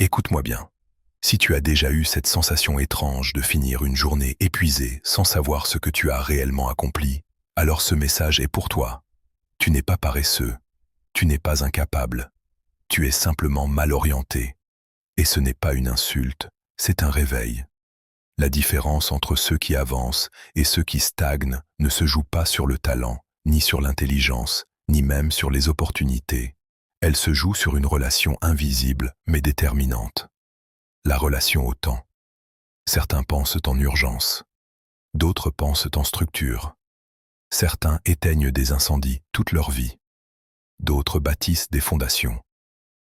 Écoute-moi bien. Si tu as déjà eu cette sensation étrange de finir une journée épuisée sans savoir ce que tu as réellement accompli, alors ce message est pour toi. Tu n'es pas paresseux, tu n'es pas incapable, tu es simplement mal orienté. Et ce n'est pas une insulte, c'est un réveil. La différence entre ceux qui avancent et ceux qui stagnent ne se joue pas sur le talent, ni sur l'intelligence, ni même sur les opportunités. Elle se joue sur une relation invisible mais déterminante. La relation au temps. Certains pensent en urgence, d'autres pensent en structure. Certains éteignent des incendies toute leur vie, d'autres bâtissent des fondations.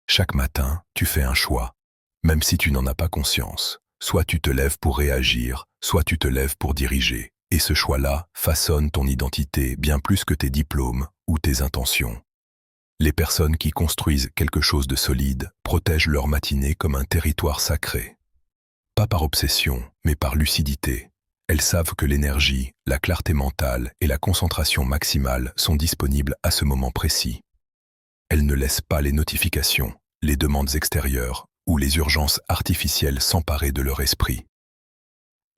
Chaque matin, tu fais un choix, même si tu n'en as pas conscience. Soit tu te lèves pour réagir, soit tu te lèves pour diriger. Et ce choix-là façonne ton identité bien plus que tes diplômes ou tes intentions. Les personnes qui construisent quelque chose de solide protègent leur matinée comme un territoire sacré. Pas par obsession, mais par lucidité. Elles savent que l'énergie, la clarté mentale et la concentration maximale sont disponibles à ce moment précis. Elles ne laissent pas les notifications, les demandes extérieures ou les urgences artificielles s'emparer de leur esprit.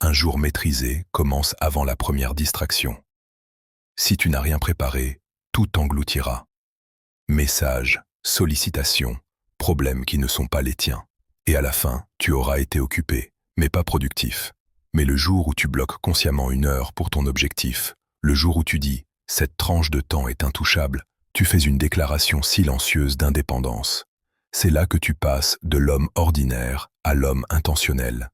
Un jour maîtrisé commence avant la première distraction. Si tu n'as rien préparé, tout t'engloutira. Messages, sollicitations, problèmes qui ne sont pas les tiens. Et à la fin, tu auras été occupé, mais pas productif. Mais le jour où tu bloques consciemment une heure pour ton objectif, le jour où tu dis « cette tranche de temps est intouchable », tu fais une déclaration silencieuse d'indépendance. C'est là que tu passes de l'homme ordinaire à l'homme intentionnel.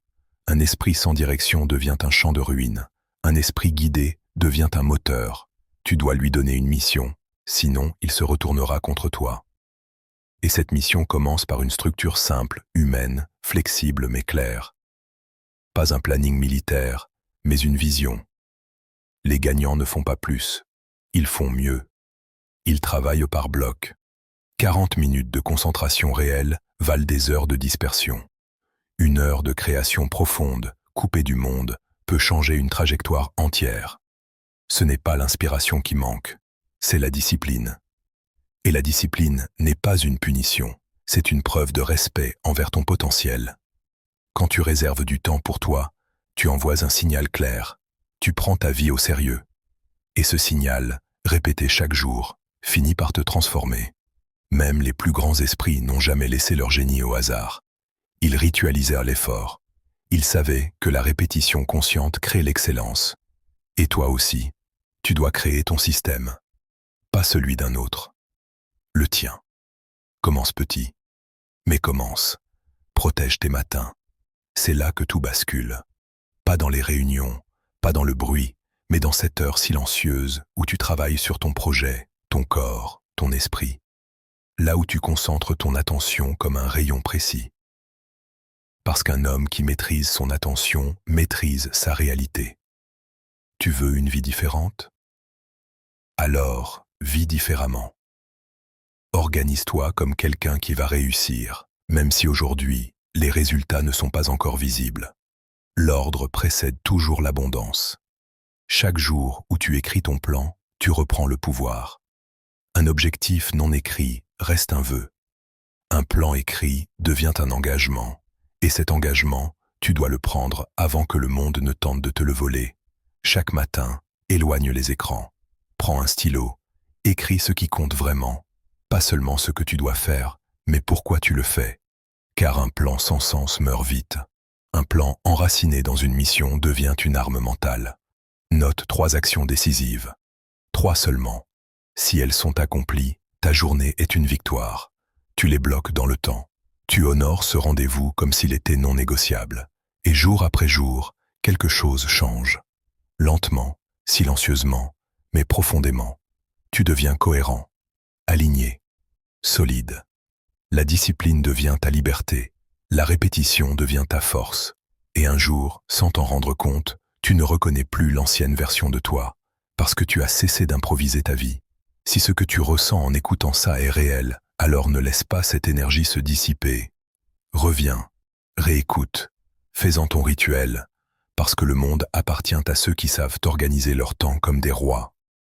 Un esprit sans direction devient un champ de ruines. Un esprit guidé devient un moteur. Tu dois lui donner une mission, sinon il se retournera contre toi. Et cette mission commence par une structure simple, humaine, flexible mais claire. Pas un planning militaire, mais une vision. Les gagnants ne font pas plus, ils font mieux. Ils travaillent par bloc. 40 minutes de concentration réelle valent des heures de dispersion. Une heure de création profonde, coupée du monde, peut changer une trajectoire entière. Ce n'est pas l'inspiration qui manque, c'est la discipline. Et la discipline n'est pas une punition, c'est une preuve de respect envers ton potentiel. Quand tu réserves du temps pour toi, tu envoies un signal clair, tu prends ta vie au sérieux. Et ce signal, répété chaque jour, finit par te transformer. Même les plus grands esprits n'ont jamais laissé leur génie au hasard. Ils ritualisèrent l'effort. Ils savaient que la répétition consciente crée l'excellence. Et toi aussi, tu dois créer ton système, pas celui d'un autre. Le tien. Commence petit, mais commence. Protège tes matins. C'est là que tout bascule. Pas dans les réunions, pas dans le bruit, mais dans cette heure silencieuse où tu travailles sur ton projet, ton corps, ton esprit. Là où tu concentres ton attention comme un rayon précis. Parce qu'un homme qui maîtrise son attention maîtrise sa réalité. Tu veux une vie différente? Alors, vis différemment. Organise-toi comme quelqu'un qui va réussir, même si aujourd'hui, les résultats ne sont pas encore visibles. L'ordre précède toujours l'abondance. Chaque jour où tu écris ton plan, tu reprends le pouvoir. Un objectif non écrit reste un vœu. Un plan écrit devient un engagement. Et cet engagement, tu dois le prendre avant que le monde ne tente de te le voler. Chaque matin, éloigne les écrans. Prends un stylo. Écris ce qui compte vraiment. Pas seulement ce que tu dois faire, mais pourquoi tu le fais. Car un plan sans sens meurt vite. Un plan enraciné dans une mission devient une arme mentale. Note 3 actions décisives. 3 seulement. Si elles sont accomplies, ta journée est une victoire. Tu les bloques dans le temps. Tu honores ce rendez-vous comme s'il était non négociable. Et jour après jour, quelque chose change. Lentement, silencieusement, mais profondément. Tu deviens cohérent, aligné, solide. La discipline devient ta liberté. La répétition devient ta force. Et un jour, sans t'en rendre compte, tu ne reconnais plus l'ancienne version de toi, parce que tu as cessé d'improviser ta vie. Si ce que tu ressens en écoutant ça est réel, alors ne laisse pas cette énergie se dissiper. Reviens, réécoute, fais-en ton rituel, parce que le monde appartient à ceux qui savent organiser leur temps comme des rois.